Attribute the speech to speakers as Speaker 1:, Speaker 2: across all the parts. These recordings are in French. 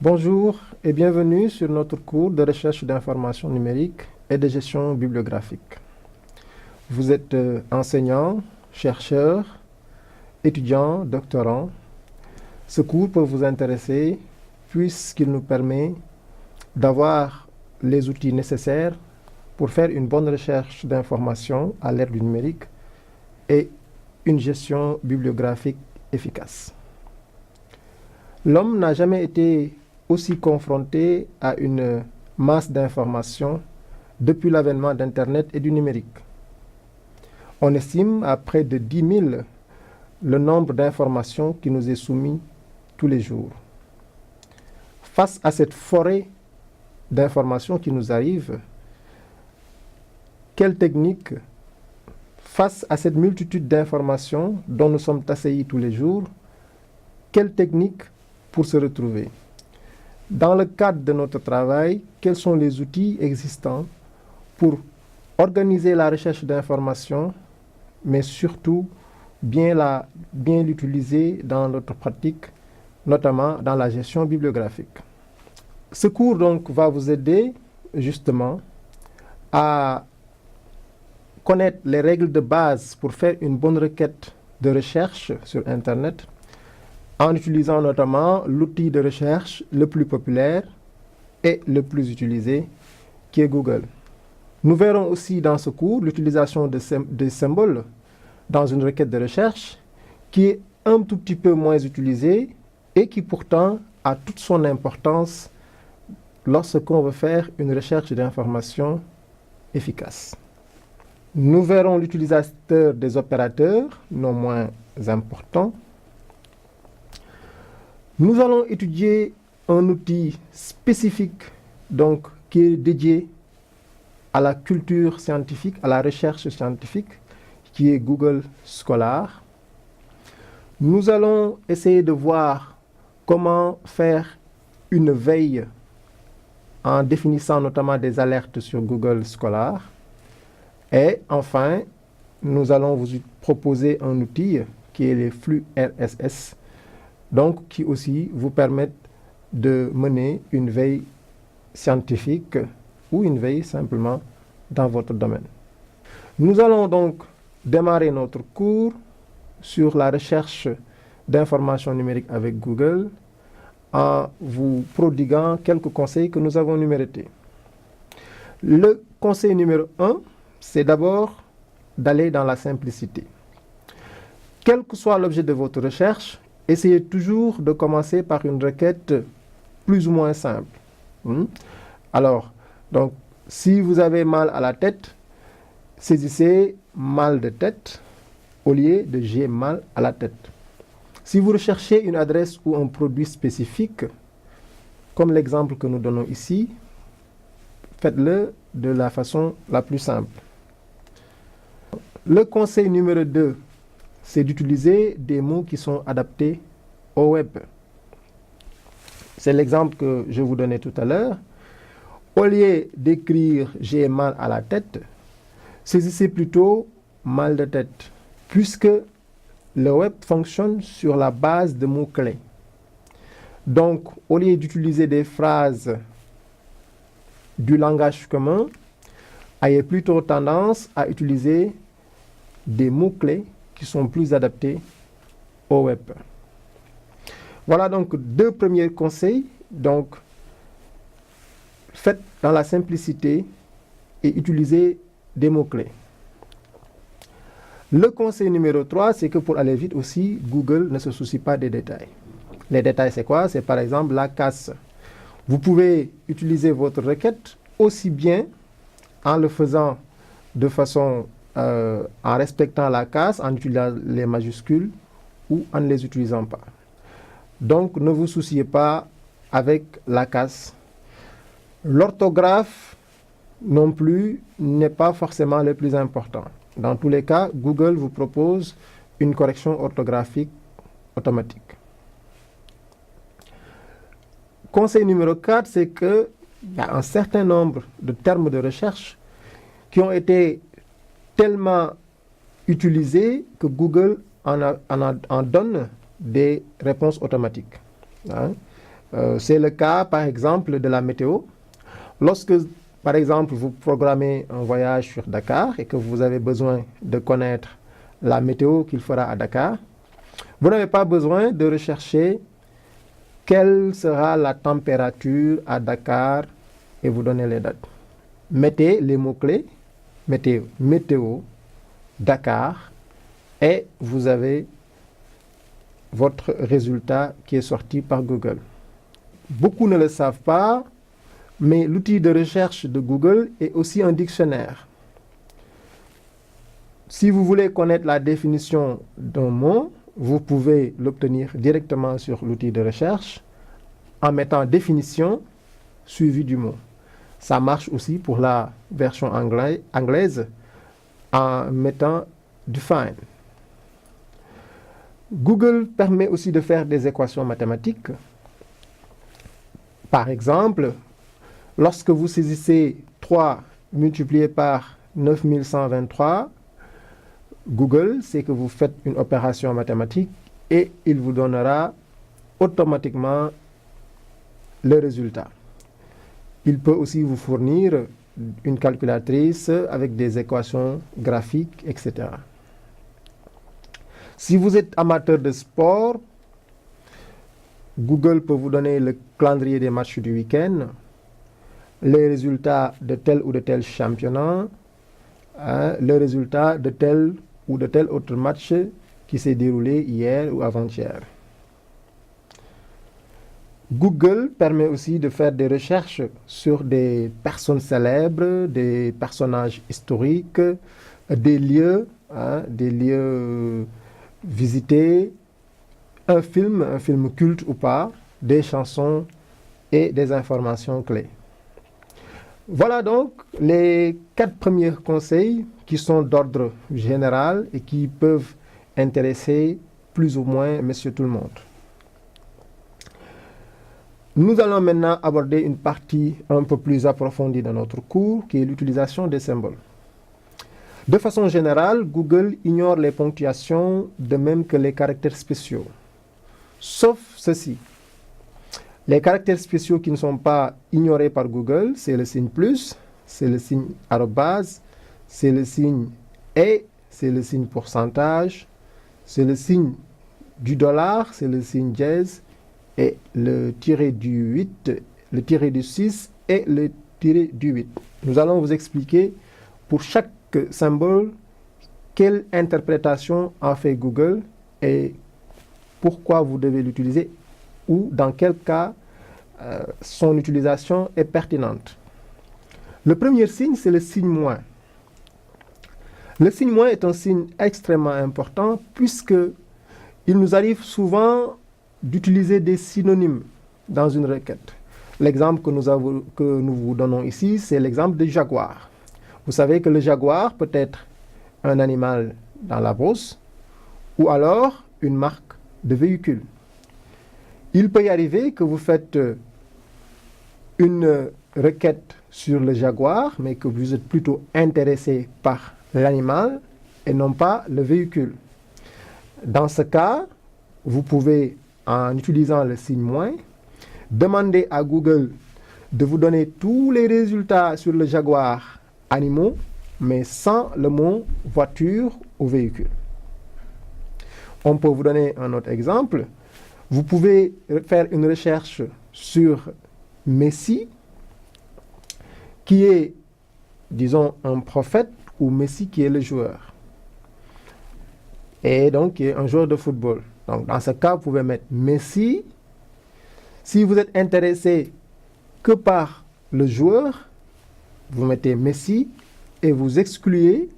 Speaker 1: Bonjour et bienvenue sur notre cours de recherche d'information numérique et de gestion bibliographique. Vous êtes enseignant, chercheur, étudiant, doctorant. Ce cours peut vous intéresser puisqu'il nous permet d'avoir les outils nécessaires pour faire une bonne recherche d'information à l'ère du numérique et une gestion bibliographique efficace. L'homme n'a jamais été aussi confronté à une masse d'informations depuis l'avènement d'Internet et du numérique. On estime à près de 10 000 le nombre d'informations qui nous est soumis tous les jours. Face à cette forêt d'informations qui nous arrivent, quelle technique, face à cette multitude d'informations dont nous sommes assaillis tous les jours, quelle technique pour se retrouver? Dans le cadre de notre travail, quels sont les outils existants pour organiser la recherche d'informations, mais surtout bien l'utiliser dans notre pratique, notamment dans la gestion bibliographique. Ce cours donc va vous aider justement à connaître les règles de base pour faire une bonne requête de recherche sur Internet, en utilisant notamment l'outil de recherche le plus populaire et le plus utilisé, qui est Google. Nous verrons aussi dans ce cours l'utilisation de symboles dans une requête de recherche qui est un tout petit peu moins utilisée et qui pourtant a toute son importance lorsqu'on veut faire une recherche d'information efficace. Nous verrons l'utilisateur des opérateurs, non moins importants. Nous allons étudier un outil spécifique donc, qui est dédié à la culture scientifique, à la recherche scientifique, qui est Google Scholar. Nous allons essayer de voir comment faire une veille en définissant notamment des alertes sur Google Scholar. Et enfin, nous allons vous proposer un outil qui est les flux RSS, donc qui aussi vous permettent de mener une veille scientifique ou une veille simplement dans votre domaine. Nous allons donc démarrer notre cours sur la recherche d'informations numériques avec Google en vous prodiguant quelques conseils que nous avons numérotés. Le conseil numéro 1, c'est d'abord d'aller dans la simplicité. Quel que soit l'objet de votre recherche, essayez toujours de commencer par une requête plus ou moins simple. Alors, donc, si vous avez mal à la tête, saisissez mal de tête au lieu de j'ai mal à la tête. Si vous recherchez une adresse ou un produit spécifique, comme l'exemple que nous donnons ici, faites-le de la façon la plus simple. Le conseil numéro 2, c'est d'utiliser des mots qui sont adaptés au web. C'est l'exemple que je vous donnais tout à l'heure. Au lieu d'écrire « j'ai mal à la tête », saisissez plutôt « mal de tête », puisque le web fonctionne sur la base de mots-clés. Donc, au lieu d'utiliser des phrases du langage commun, ayez plutôt tendance à utiliser des mots-clés qui sont plus adaptés au web. Voilà donc deux premiers conseils. Donc, faites dans la simplicité et utilisez des mots-clés. Le conseil numéro 3, c'est que pour aller vite aussi, Google ne se soucie pas des détails. Les détails, c'est quoi? C'est par exemple la casse. Vous pouvez utiliser votre requête aussi bien en le faisant de façon en respectant la casse, en utilisant les majuscules ou en ne les utilisant pas. Donc, ne vous souciez pas avec la casse. L'orthographe non plus n'est pas forcément le plus important. Dans tous les cas, Google vous propose une correction orthographique automatique. Conseil numéro 4, c'est qu'il y a un certain nombre de termes de recherche qui ont été tellement utilisés que Google en donne des réponses automatiques. C'est le cas, par exemple, de la météo. Lorsque, par exemple, vous programmez un voyage sur Dakar et que vous avez besoin de connaître la météo qu'il fera à Dakar, vous n'avez pas besoin de rechercher quelle sera la température à Dakar et vous donner les dates. Mettez les mots-clés, mettez météo, Dakar, et vous avez votre résultat qui est sorti par Google. Beaucoup ne le savent pas, mais l'outil de recherche de Google est aussi un dictionnaire. Si vous voulez connaître la définition d'un mot, vous pouvez l'obtenir directement sur l'outil de recherche en mettant définition suivi du mot. Ça marche aussi pour la version anglaise en mettant define. Google permet aussi de faire des équations mathématiques. Par exemple, lorsque vous saisissez 3 multiplié par 9123, Google sait que vous faites une opération mathématique et il vous donnera automatiquement le résultat. Il peut aussi vous fournir une calculatrice avec des équations graphiques, etc. Si vous êtes amateur de sport, Google peut vous donner le calendrier des matchs du week-end, les résultats de tel ou de tel championnat, le résultat de tel ou de tel autre match qui s'est déroulé hier ou avant-hier. Google permet aussi de faire des recherches sur des personnes célèbres, des personnages historiques, des lieux visités, un film culte ou pas, des chansons et des informations clés. Voilà donc les 4 premiers conseils qui sont d'ordre général et qui peuvent intéresser plus ou moins monsieur tout le monde. Nous allons maintenant aborder une partie un peu plus approfondie de notre cours, qui est l'utilisation des symboles. De façon générale, Google ignore les ponctuations de même que les caractères spéciaux. Sauf ceci. Les caractères spéciaux qui ne sont pas ignorés par Google, c'est le signe plus, c'est le signe arrobase, c'est le signe et, c'est le signe pourcentage, c'est le signe du dollar, c'est le signe dièse, et le tiré du 8, le tiré du 6 et le tiré du 8. Nous allons vous expliquer pour chaque symbole quelle interprétation en fait Google et pourquoi vous devez l'utiliser ou dans quel cas son utilisation est pertinente. Le premier signe, c'est le signe moins. Le signe moins est un signe extrêmement important puisque il nous arrive souvent d'utiliser des synonymes dans une requête. L'exemple que nous vous donnons ici, c'est l'exemple du jaguar. Vous savez que le jaguar peut être un animal dans la brousse ou alors une marque de véhicule. Il peut y arriver que vous faites une requête sur le jaguar, mais que vous êtes plutôt intéressé par l'animal et non pas le véhicule. Dans ce cas, vous pouvez, en utilisant le signe moins, demander à Google de vous donner tous les résultats sur le jaguar animaux, mais sans le mot voiture ou véhicule. On peut vous donner un autre exemple. Vous pouvez faire une recherche sur Messi, qui est, disons, un prophète, ou Messi qui est le joueur. Et donc, qui est un joueur de football. Donc, dans ce cas, vous pouvez mettre Messi. Si vous êtes intéressé que par le joueur, vous mettez Messi et vous excluez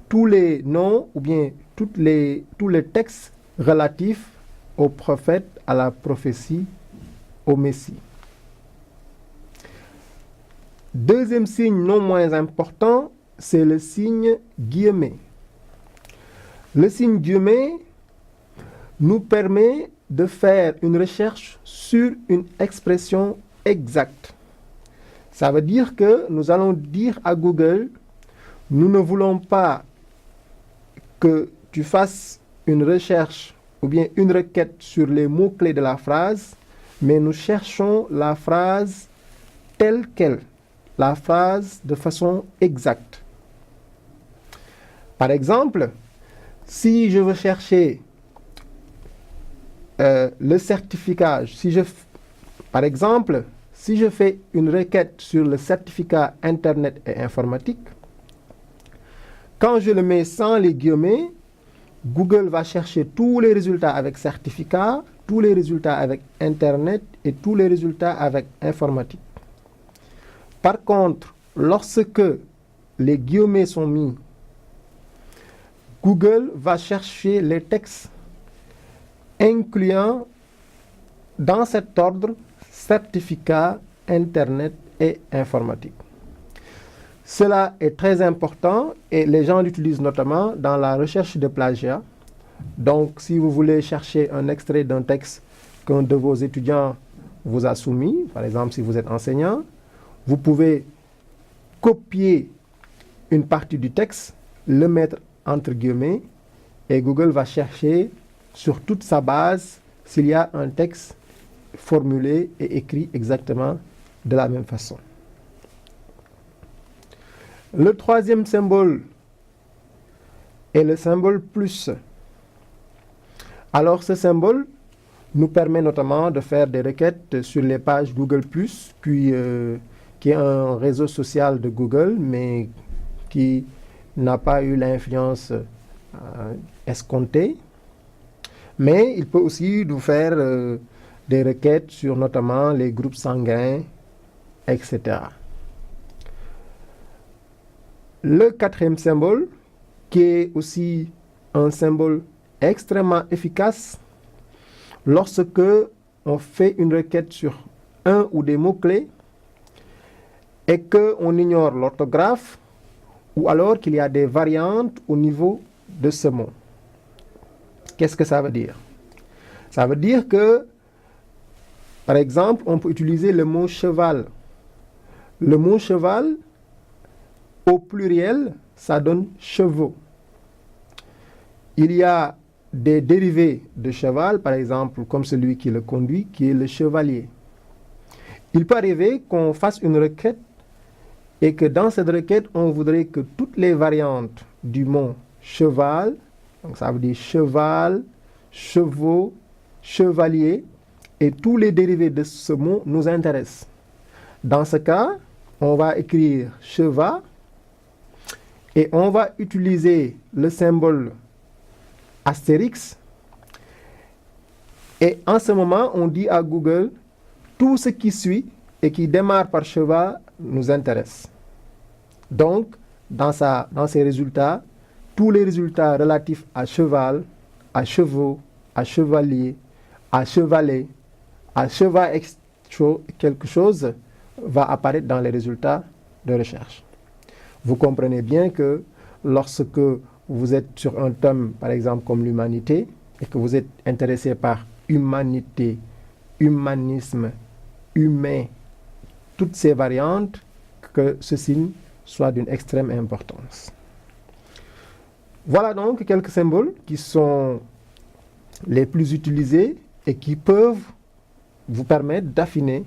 Speaker 1: tous les noms ou bien tous les textes relatifs au prophète, à la prophétie, au Messie. Deuxième signe non moins important, c'est le signe guillemet. Le signe guillemet nous permet de faire une recherche sur une expression exacte. Ça veut dire que nous allons dire à Google, nous ne voulons pas que tu fasses une recherche ou bien une requête sur les mots-clés de la phrase, mais nous cherchons la phrase telle qu'elle, la phrase de façon exacte. Par exemple, si je veux chercher le certificat, par exemple, si je fais une requête sur le certificat Internet et informatique, quand je le mets sans les guillemets, Google va chercher tous les résultats avec certificat, tous les résultats avec Internet et tous les résultats avec informatique. Par contre, lorsque les guillemets sont mis, Google va chercher les textes incluant dans cet ordre certificat, Internet et informatique. Cela est très important et les gens l'utilisent notamment dans la recherche de plagiat. Donc, si vous voulez chercher un extrait d'un texte qu'un de vos étudiants vous a soumis, par exemple si vous êtes enseignant, vous pouvez copier une partie du texte, le mettre entre guillemets, et Google va chercher sur toute sa base s'il y a un texte formulé et écrit exactement de la même façon. Le troisième symbole est le symbole plus. Alors ce symbole nous permet notamment de faire des requêtes sur les pages Google+, qui est un réseau social de Google, mais qui n'a pas eu l'influence escomptée. Mais il peut aussi nous faire des requêtes sur notamment les groupes sanguins, etc. Le quatrième symbole, qui est aussi un symbole extrêmement efficace, lorsque on fait une requête sur un ou des mots-clés et qu'on ignore l'orthographe, ou alors qu'il y a des variantes au niveau de ce mot. Qu'est-ce que ça veut dire? Ça veut dire que, par exemple, on peut utiliser le mot cheval. Le mot cheval, au pluriel, ça donne chevaux. Il y a des dérivés de cheval, par exemple, comme celui qui le conduit, qui est le chevalier. Il peut arriver qu'on fasse une requête et que dans cette requête, on voudrait que toutes les variantes du mot cheval, donc ça veut dire cheval, chevaux, chevalier, et tous les dérivés de ce mot nous intéressent. Dans ce cas, on va écrire cheval et on va utiliser le symbole astérix. Et en ce moment, on dit à Google, tout ce qui suit et qui démarre par cheval nous intéresse. Donc, dans ses résultats, tous les résultats relatifs à cheval, à chevaux, à chevalier, à chevalet, à cheval quelque chose va apparaître dans les résultats de recherche. Vous comprenez bien que lorsque vous êtes sur un thème, par exemple comme l'humanité, et que vous êtes intéressé par humanité, humanisme, humain, toutes ces variantes, que ce signe soit d'une extrême importance. Voilà donc quelques symboles qui sont les plus utilisés et qui peuvent vous permettre d'affiner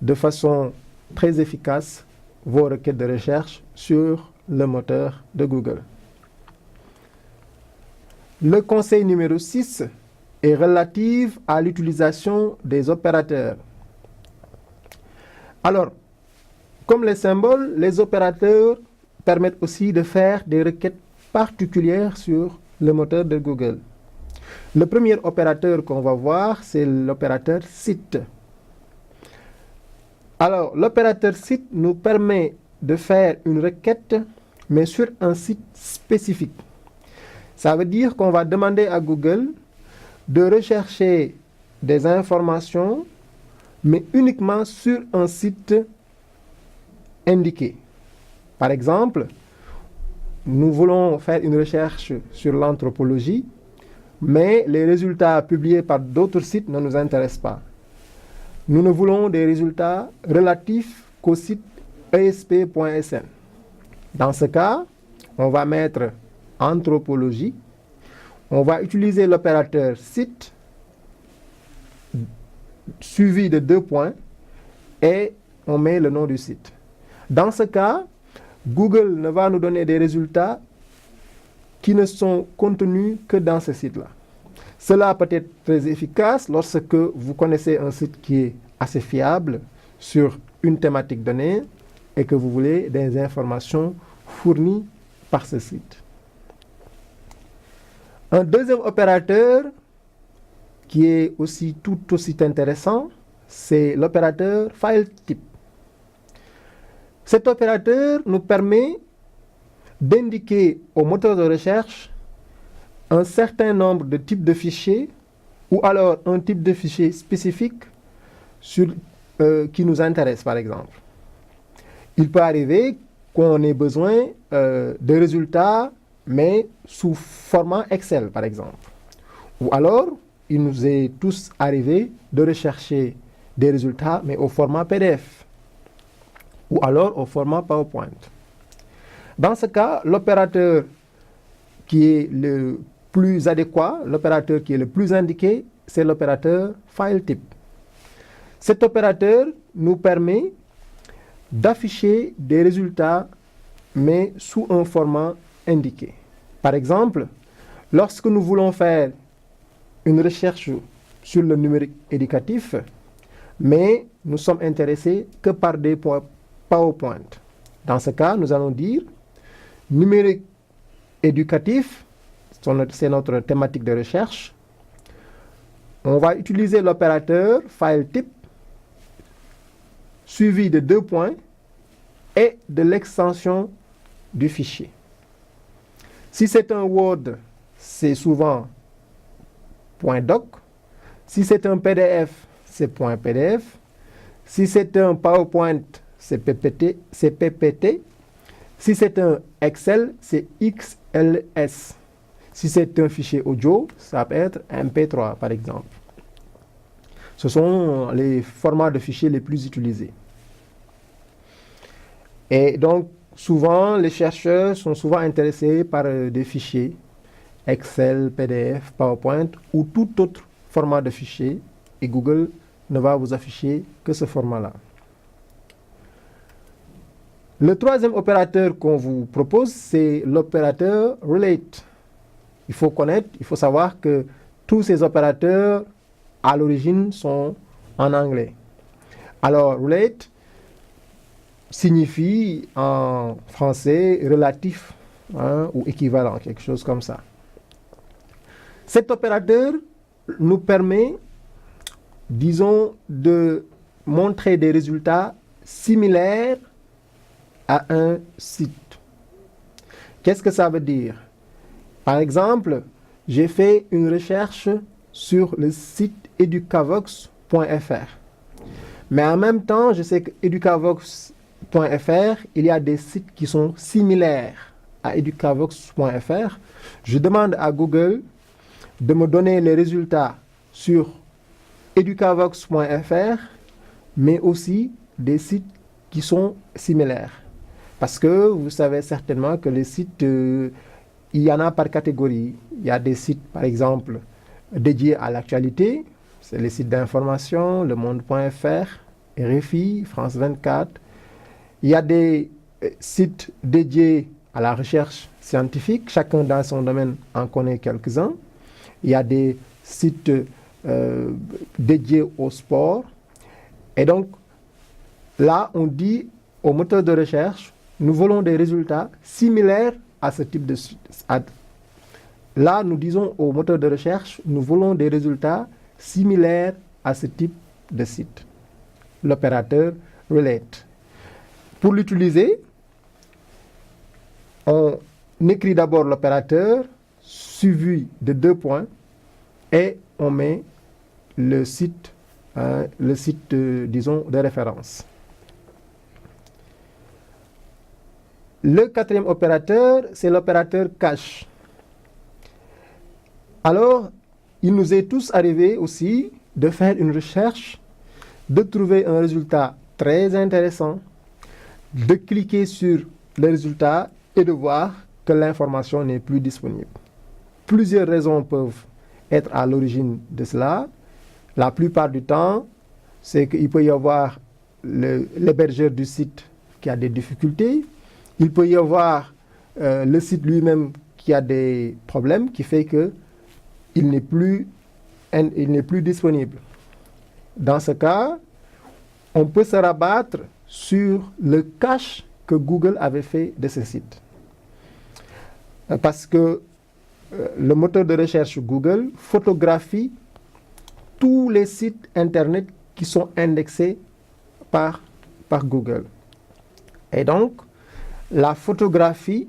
Speaker 1: de façon très efficace vos requêtes de recherche sur le moteur de Google. Le conseil numéro 6 est relatif à l'utilisation des opérateurs. Alors, comme les symboles, les opérateurs permettent aussi de faire des requêtes particulières sur le moteur de Google. Le premier opérateur qu'on va voir, c'est l'opérateur site. Alors, l'opérateur site nous permet de faire une requête, mais sur un site spécifique. Ça veut dire qu'on va demander à Google de rechercher des informations, mais uniquement sur un site indiqué. Par exemple, nous voulons faire une recherche sur l'anthropologie, mais les résultats publiés par d'autres sites ne nous intéressent pas. Nous ne voulons des résultats relatifs qu'au site esp.sn. Dans ce cas, on va mettre anthropologie On va utiliser l'opérateur site suivi de 2 points et on met le nom du site. Dans ce cas, Google ne va nous donner des résultats qui ne sont contenus que dans ce site-là. Cela peut être très efficace lorsque vous connaissez un site qui est assez fiable sur une thématique donnée et que vous voulez des informations fournies par ce site. Un deuxième opérateur qui est aussi tout aussi intéressant, c'est l'opérateur FileType. Cet opérateur nous permet d'indiquer au moteur de recherche un certain nombre de types de fichiers ou alors un type de fichier spécifique qui nous intéresse, par exemple. Il peut arriver qu'on ait besoin de résultats, mais sous format Excel, par exemple. Ou alors, il nous est tous arrivé de rechercher des résultats, mais au format PDF. Ou alors au format PowerPoint. Dans ce cas, l'opérateur qui est le plus adéquat, l'opérateur qui est le plus indiqué, c'est l'opérateur FileType. Cet opérateur nous permet d'afficher des résultats, mais sous un format indiqué. Par exemple, lorsque nous voulons faire une recherche sur le numérique éducatif, mais nous sommes intéressés que par des PowerPoint. Dans ce cas, nous allons dire numérique éducatif, c'est notre thématique de recherche. On va utiliser l'opérateur FileType suivi de 2 points et de l'extension du fichier. Si c'est un Word, c'est souvent .doc. Si c'est un PDF, c'est .pdf. Si c'est un PowerPoint, c'est PPT. Si c'est un Excel, c'est XLS. Si c'est un fichier audio, ça peut être MP3 par exemple. Ce sont les formats de fichiers les plus utilisés. Et donc, souvent, les chercheurs sont souvent intéressés par des fichiers Excel, PDF, PowerPoint ou tout autre format de fichier. Et Google ne va vous afficher que ce format-là. Le troisième opérateur qu'on vous propose, c'est l'opérateur Relate. Il faut savoir que tous ces opérateurs, à l'origine, sont en anglais. Alors, Relate signifie en français relatif ou équivalent, quelque chose comme ça. Cet opérateur nous permet, disons, de montrer des résultats similaires à un site. Qu'est-ce que ça veut dire? Par exemple, j'ai fait une recherche sur le site educavox.fr. Mais en même temps, je sais que educavox.fr, il y a des sites qui sont similaires à educavox.fr. Je demande à Google de me donner les résultats sur educavox.fr, mais aussi des sites qui sont similaires. Parce que vous savez certainement que les sites, il y en a par catégorie. Il y a des sites, par exemple, dédiés à l'actualité. C'est les sites d'information, Le Monde.fr, RFI, France 24. Il y a des sites dédiés à la recherche scientifique. Chacun dans son domaine en connaît quelques-uns. Il y a des sites dédiés au sport. Et donc, là, on dit au moteur de recherche, nous voulons des résultats similaires à ce type de site. Là, nous disons au moteur de recherche, nous voulons des résultats similaires à ce type de site. L'opérateur Relate. Pour l'utiliser, on écrit d'abord l'opérateur suivi de 2 points et on met le site, disons, de référence. Le quatrième opérateur, c'est l'opérateur cache. Alors, il nous est tous arrivé aussi de faire une recherche, de trouver un résultat très intéressant, de cliquer sur le résultat et de voir que l'information n'est plus disponible. Plusieurs raisons peuvent être à l'origine de cela. La plupart du temps, c'est qu'il peut y avoir l'hébergeur du site qui a des difficultés. Il peut y avoir le site lui-même qui a des problèmes, qui fait qu'il n'est plus disponible. Dans ce cas, on peut se rabattre sur le cache que Google avait fait de ce site. Parce que le moteur de recherche Google photographie tous les sites Internet qui sont indexés par Google. Et donc, la photographie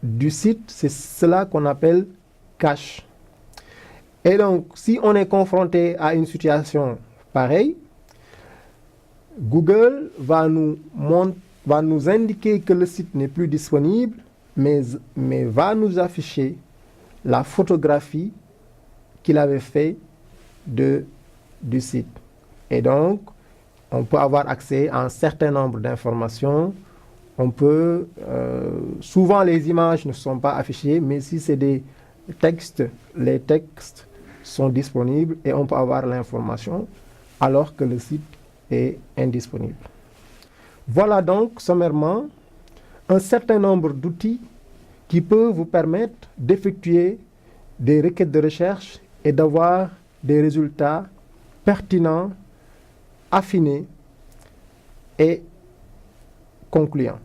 Speaker 1: du site, c'est cela qu'on appelle cache. Et donc, si on est confronté à une situation pareille, Google va nous indiquer que le site n'est plus disponible, mais va nous afficher la photographie qu'il avait fait du site. Et donc, on peut avoir accès à un certain nombre d'informations. Souvent les images ne sont pas affichées, mais si c'est des textes, les textes sont disponibles et on peut avoir l'information alors que le site est indisponible. Voilà donc sommairement un certain nombre d'outils qui peuvent vous permettre d'effectuer des requêtes de recherche et d'avoir des résultats pertinents, affinés et concluants.